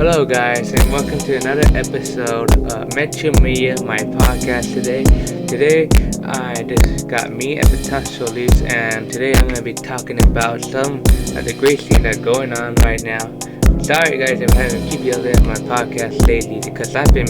Hello, guys, and welcome to another episode of Metro Media, my podcast today. Today, I just got me at the Tuxedo Leafs, and today I'm going to be talking about some of the great things that are going on right now. Sorry, guys, I'm having to keep yelling at my podcast lately because I've been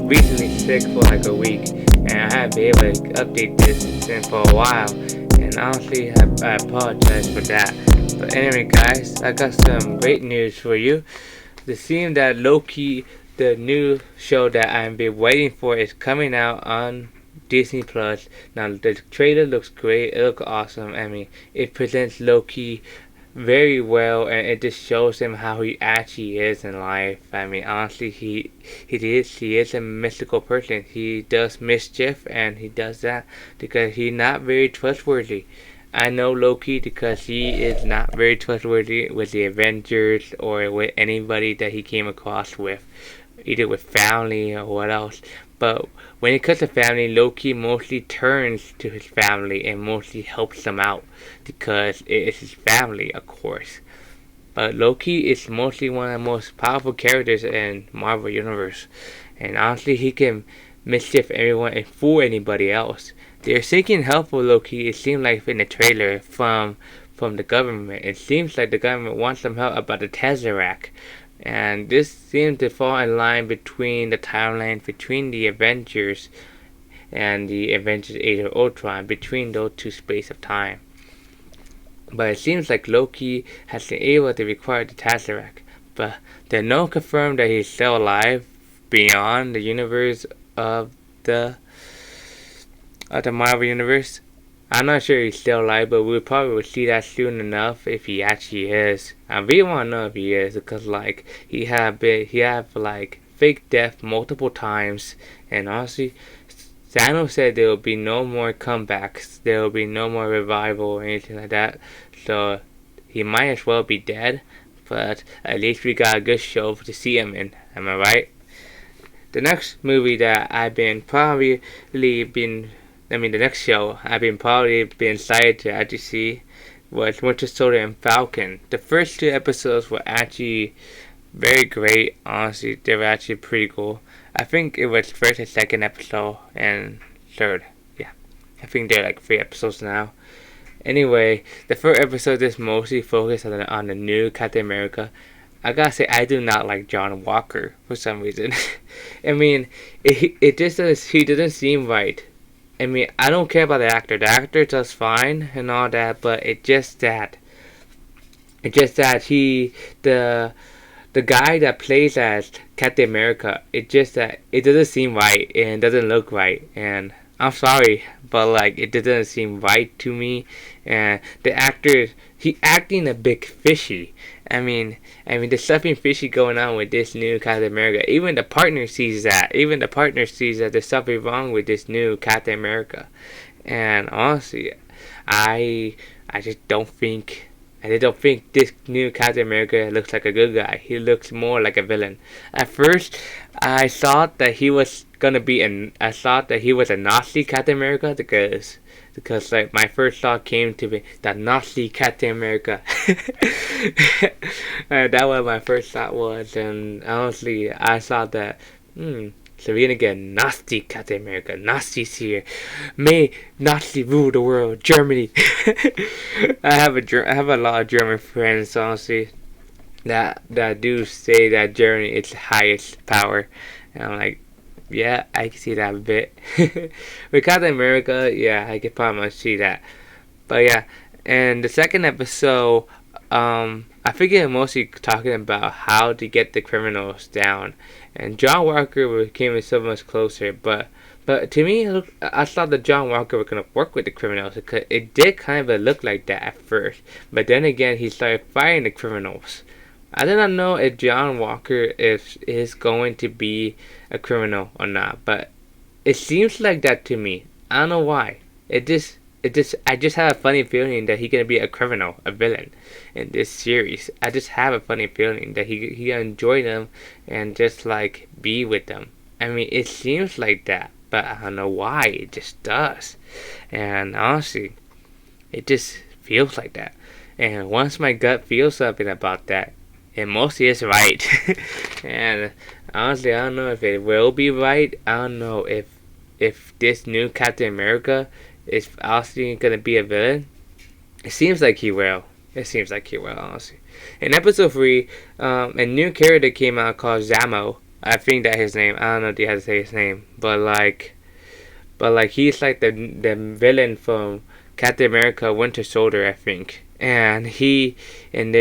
recently sick for like a week, and I haven't been able to update this since for a while. And honestly, I apologize for that. But anyway, guys, I got some great news for you. It seems that Loki, the new show that I've been waiting for, is coming out on Disney Plus. Now the trailer looks great. It looks awesome. I mean, it presents Loki very well, and it just shows him how he actually is in life. I mean, honestly, he is a mystical person. He does mischief, and he does that because he's not very trustworthy. I know Loki because he is not very trustworthy with the Avengers or with anybody that he came across with, either with family or what else. But when it comes to family, Loki mostly turns to his family and mostly helps them out because it is his family, of course. But Loki is mostly one of the most powerful characters in Marvel Universe, and honestly, he can mischief everyone and fool anybody else. They're seeking help for Loki. It seems like in the trailer from the government. It seems like the government wants some help about the Tesseract. And this seems to fall in line between the timeline between the Avengers and the Avengers Age of Ultron, between those two space of time. But it seems like Loki has been able to recover the Tesseract. But there's no confirmed that he's still alive beyond the universe of the Marvel Universe. I'm not sure he's still alive, but we'll probably see that soon enough if he actually is. I really want to know if he is because like he have like fake death multiple times, and honestly, Thanos said there will be no more comebacks, there will be no more revival or anything like that. So he might as well be dead, but at least we got a good show to see him in. Am I right? The next movie that the next show I've been excited to actually see was Winter Soldier and Falcon. The first two episodes were actually very great. Honestly, they were actually pretty cool. I think it was first and second episode and third. Yeah, I think they're like 3 episodes now. Anyway, the first episode is mostly focused on the new Captain America. I gotta say, I do not like John Walker for some reason. I mean, it just he doesn't seem right. I mean, I don't care about the actor. The actor does fine and all that, but it's just that the guy that plays as Captain America, it just that it doesn't seem right and doesn't look right. And I'm sorry, but like it doesn't seem right to me. And the actor, he acting a bit fishy. I mean, there's something fishy going on with this new Captain America. Even the partner sees that. Even the partner sees that there's something wrong with this new Captain America. And honestly, I just don't think. I don't think this new Captain America looks like a good guy. He looks more like a villain. At first, I thought that he was a Nazi Captain America because like my first thought came to be the Nazi Captain America. That was my first thought was, and honestly, I thought that, so we're gonna get Nazi Captain America. Nazis here. May Nazi rule the world. Germany. I have a lot of German friends, honestly, that do say that Germany is the highest power, and I'm like, yeah, I can see that a bit. With Captain America, yeah, I can probably much see that. But yeah, and the second episode, I figured mostly talking about how to get the criminals down, and John Walker came so much closer. But to me, I thought that John Walker was gonna work with the criminals because it did kind of look like that at first. But then again, he started fighting the criminals. I do not know if John Walker is going to be a criminal or not, but it seems like that to me. I don't know why. I just have a funny feeling that he's gonna be a criminal, a villain in this series. I just have a funny feeling that he gonna enjoy them and just like be with them. I mean, it seems like that, but I don't know why. It just does, and honestly, it just feels like that. And once my gut feels something about that, it mostly is right. And honestly, I don't know if it will be right. I don't know if this new Captain America is honestly gonna be a villain. It seems like he will. It seems like he will, honestly. In episode 3, a new character came out called Zamo. I think that's his name. I don't know if you have to say his name, but he's like the villain from Captain America Winter Soldier, I think. And they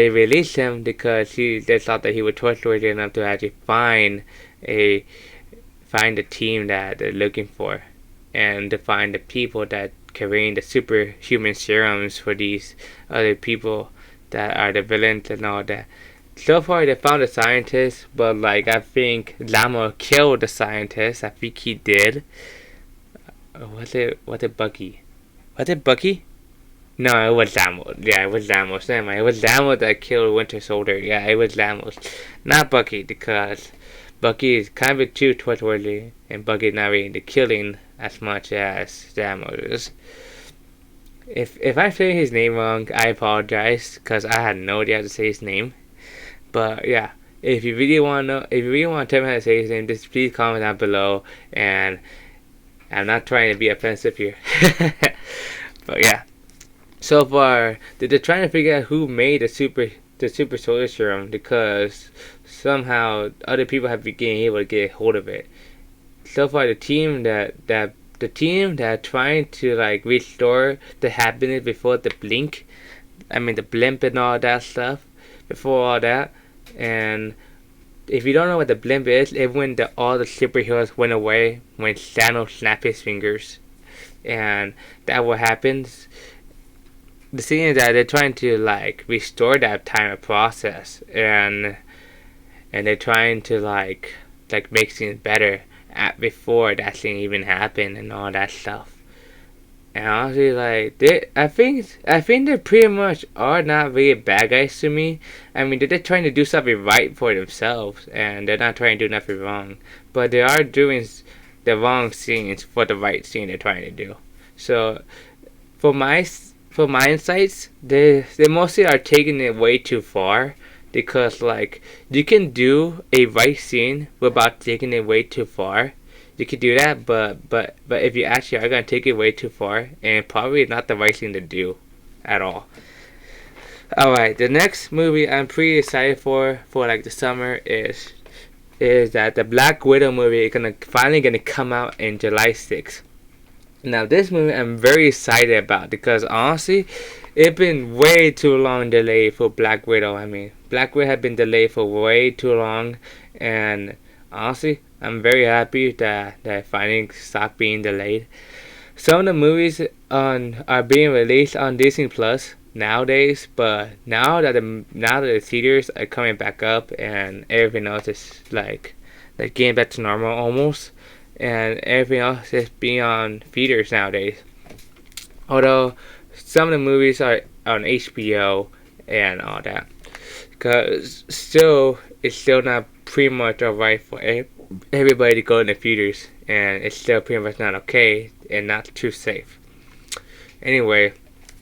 released him because they thought that he was trustworthy enough to actually a find the team that they're looking for, and to find the people that carrying the superhuman serums for these other people that are the villains and all that. So far, they found a scientist, but like I think Zamo killed the scientist. I think he did. Was it Bucky? Was it Bucky? No, it was Zamo. Yeah, it was Zamo. Never mind. It was Zamo that killed Winter Soldier. Yeah, it was Zamo. Not Bucky, because Bucky is kind of too trustworthy, and Bucky is not really into killing as much as Zamo is. If I say his name wrong, I apologize, because I had no idea how to say his name. But yeah, if you really want to know, if you really want to tell me how to say his name, just please comment down below. And I'm not trying to be offensive here. But yeah, so far they're trying to figure out who made the super soldier serum, because somehow other people have been able to get hold of it. So far, the team that trying to like restore the happiness before the blink, I mean the blimp and all that stuff, before all that. And if you don't know what the blimp is, it when all the superheroes went away when Thanos snapped his fingers, and that what happens. The thing is that they're trying to like restore that time of process, and they're trying to like make things better before that thing even happened and all that stuff. And honestly, like I think they pretty much are not really bad guys to me. I mean, they're trying to do something right for themselves, and they're not trying to do nothing wrong. But they are doing the wrong things for the right thing they're trying to do. So, for my insights, they mostly are taking it way too far, because like you can do a right thing without taking it way too far. You could do that, but if you actually are gonna take it way too far, and probably not the right thing to do at all. Alright, the next movie I'm pretty excited for like the summer is that the Black Widow movie is finally gonna come out in July 6th. Now this movie I'm very excited about, because honestly, it's been way too long delayed for Black Widow. I mean, Black Widow had been delayed for way too long, and honestly, I'm very happy that finally stopped being delayed. Some of the movies are being released on Disney Plus nowadays, but now that the theaters are coming back up and everything else is like getting back to normal almost, and everything else is being on theaters nowadays. Although some of the movies are on HBO and all that, because it's still not pretty much alright for everybody to go in the theaters, and it's still pretty much not okay and not too safe. Anyway,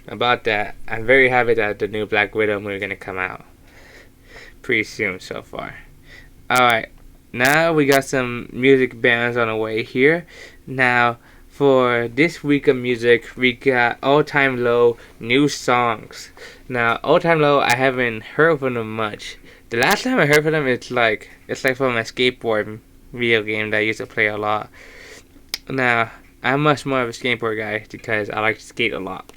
about that, I'm very happy that the new Black Widow movie is gonna come out pretty soon so far. Alright, now we got some music bands on the way here. Now, for this week of music, we got All Time Low new songs. Now, All Time Low, I haven't heard from them much. The last time I heard from them, it's like from a skateboard video game that I used to play a lot. Now, I'm much more of a skateboard guy because I like to skate a lot.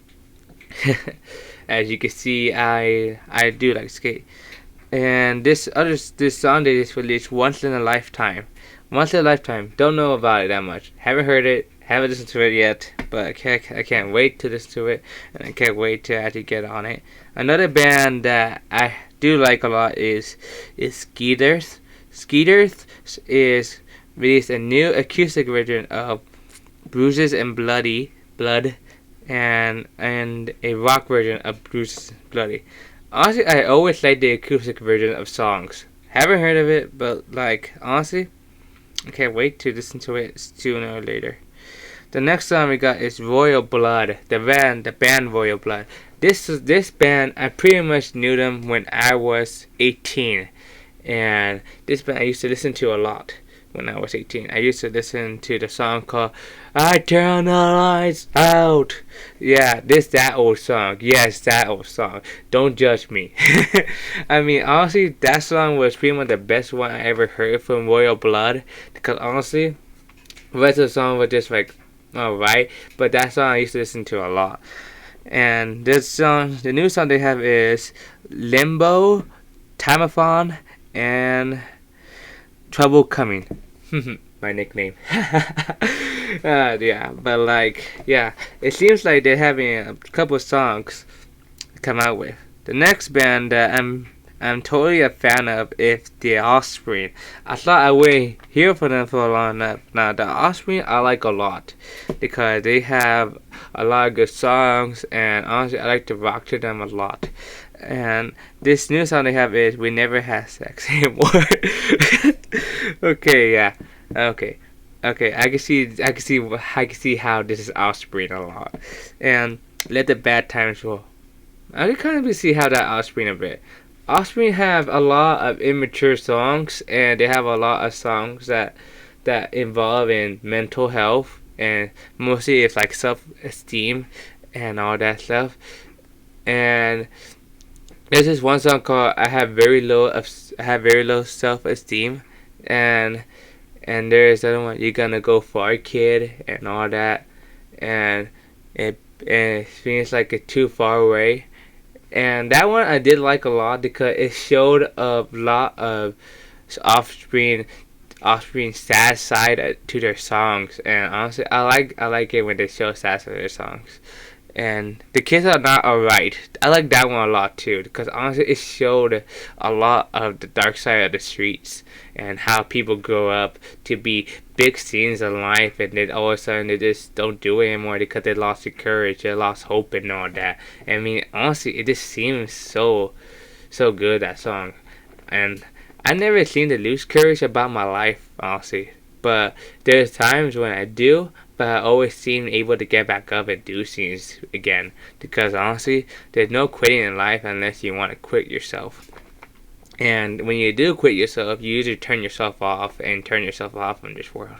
As you can see, I do like to skate. And this song they just released, Once in a Lifetime. Once in a Lifetime. Don't know about it that much. Haven't heard it. Haven't listened to it yet. But I can't wait to listen to it. And I can't wait to actually get on it. Another band that I do like a lot is Skeeters. Skeeters is released a new acoustic version of Bruises and Blood, and a rock version of Bruises and Bloody. Honestly, I always like the acoustic version of songs. Haven't heard of it, but like honestly, I can't wait to listen to it sooner or later. The next song we got is Royal Blood, the band Royal Blood. This band, I pretty much knew them when I was 18, and this band I used to listen to a lot when I was 18. I used to listen to the song called "I Turn the Lights Out." Yeah, that old song. Yes, that old song. Don't judge me. I mean, honestly, that song was pretty much the best one I ever heard from Royal Blood. Because honestly, the rest of the song was just like, alright. But that song I used to listen to a lot. And this song, the new song they have is Limbo, Timathon, and Trouble Coming. My nickname. Yeah, but yeah, it seems like they're having a couple songs to come out with. The next band that I'm totally a fan of is The Offspring. I thought I would hear from them for a long enough. Now, The Offspring I like a lot because they have a lot of good songs, and honestly, I like to rock to them a lot. And this new song they have is "We Never Had Sex Anymore." Okay, yeah, okay, I can see how this is Offspring a lot, and "Let the Bad Times Roll." I can kind of see how that Offspring a bit. Offspring have a lot of immature songs, and they have a lot of songs that involve in mental health, and mostly it's like self-esteem and all that stuff. And there's this one song called I have very low self-esteem, and there's another one, "You're Gonna Go Far, Kid," and all that, and it feels like it's too far away. And that one I did like a lot because it showed a lot of Offspring sad side to their songs. And honestly, I like it when they show sad side to their songs. And The Kids Are Not Alright, I like that one a lot too because honestly it showed a lot of the dark side of the streets and how people grow up to be big scenes in life, and then all of a sudden they just don't do it anymore because they lost their courage, they lost hope and all that. I mean, honestly, it just seems so good, that song. And I never seem to lose courage about my life, honestly, but there's times when I do, but I always seem able to get back up and do things again. Because honestly, there's no quitting in life unless you want to quit yourself. And when you do quit yourself, you usually turn yourself off from this world.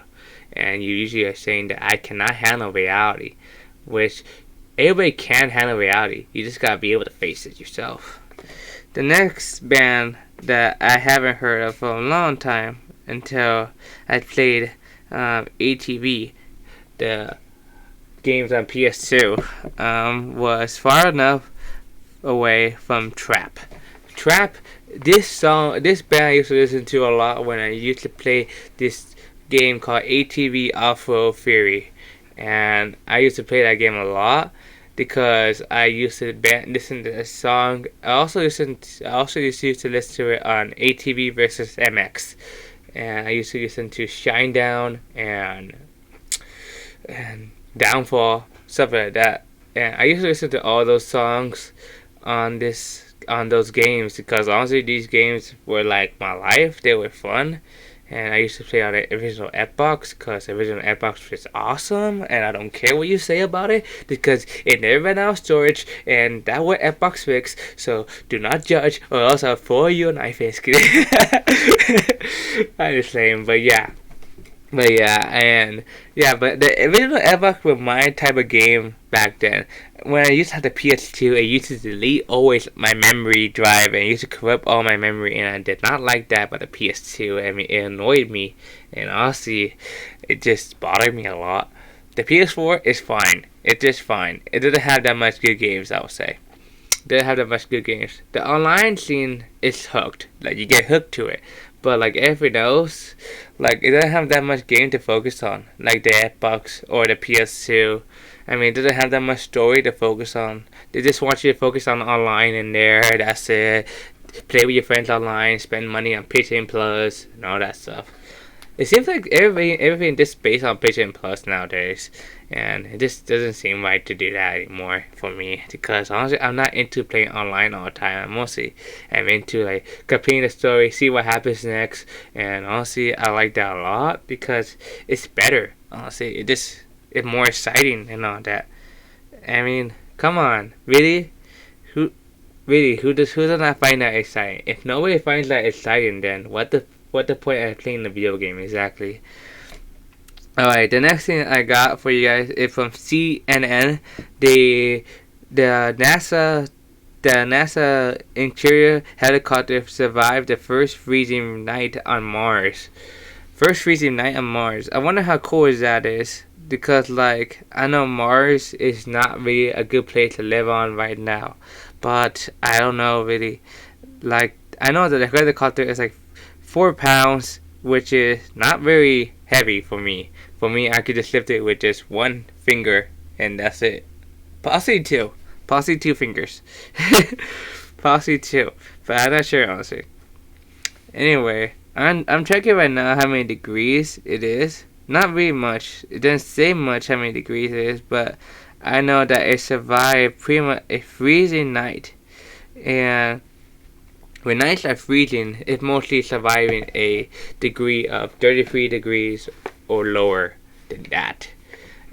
And you usually are saying that I cannot handle reality, which everybody can handle reality. You just gotta be able to face it yourself. The next band that I haven't heard of for a long time until I played ATV, the games on PS2, was Far Enough Away from Trap. This band I used to listen to a lot when I used to play this game called ATV Off-Road Fury, and I used to play that game a lot because I used to listen to the song. I also used to listen to it on ATV versus MX, and I used to listen to Shinedown and Downfall, stuff like that. And I used to listen to all those songs on those games because honestly these games were like my life. They were fun, and I used to play on the original Xbox because the original Xbox was awesome, and I don't care what you say about it because it never ran out of storage, and that was Xbox fix. So do not judge, or else I'll throw you a knife. I'm just saying, but yeah. But the original Xbox was my type of game back then. When I used to have the PS2, it used to delete always my memory drive and it used to corrupt all my memory, and I did not like that about the PS2. I mean, it annoyed me, and honestly, it just bothered me a lot. The PS4 is fine. It's just fine. It doesn't have that much good games, I would say. It doesn't have that much good games. The online scene is hooked. Like, you get hooked to it. But like everything else, like it doesn't have that much game to focus on, like the Xbox or the PS2. I mean, it doesn't have that much story to focus on. They just want you to focus on online and there. That's it. Play with your friends online, spend money on PlayStation Plus, and all that stuff. It seems like everything just based on PlayStation Plus nowadays, and it just doesn't seem right to do that anymore for me. Because honestly, I'm not into playing online all the time. I'm into like completing the story, see what happens next, and honestly, I like that a lot because it's better. Honestly, it's more exciting and all that. I mean, come on, really? Who who does not find that exciting? If nobody finds that exciting, then what the point of playing the video game exactly? Alright, the next thing I got for you guys is from CNN. The NASA interior helicopter survived the first freezing night on Mars. First freezing night on Mars. I wonder how cool that is. Because, like, I know Mars is not really a good place to live on right now. But, I don't know, really. Like, I know that the helicopter is like 4 pounds, which is not very heavy for me. For me, I could just lift it with just one finger, and that's it. Possibly two. Possibly 2 fingers. Possibly 2. But I'm not sure, honestly. Anyway, I'm checking right now how many degrees it is. Not really much. It doesn't say much how many degrees it is, but I know that it survived pretty much a freezing night. And when nights are freezing, it's mostly surviving a degree of 33 degrees or lower than that.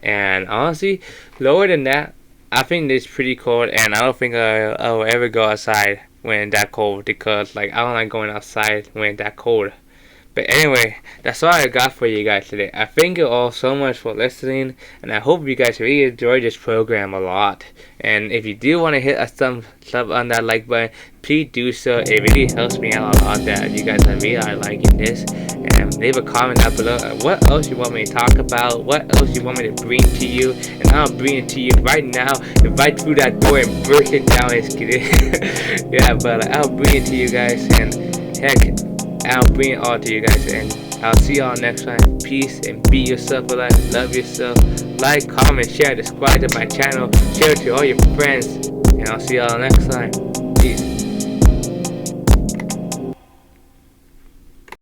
And honestly, lower than that, I think it's pretty cold, and I don't think I'll ever go outside when it's that cold, because like I don't like going outside when it's that cold. But anyway, that's all I got for you guys today. I thank you all so much for listening, and I hope you guys really enjoyed this program a lot. And if you do want to hit a thumbs up on that like button, please do so. It really helps me out a lot that you guys are really liking this. And leave a comment down below what else you want me to talk about, what else you want me to bring to you, and I'll bring it to you right now, right through that door and burst it down. Just kidding. Yeah, but I'll bring it to you guys, and heck, I'll bring it all to you guys, and I'll see y'all next time. Peace, and be yourself alive. Love yourself. Like, comment, share, subscribe to my channel. Share it to all your friends. And I'll see y'all next time. Peace.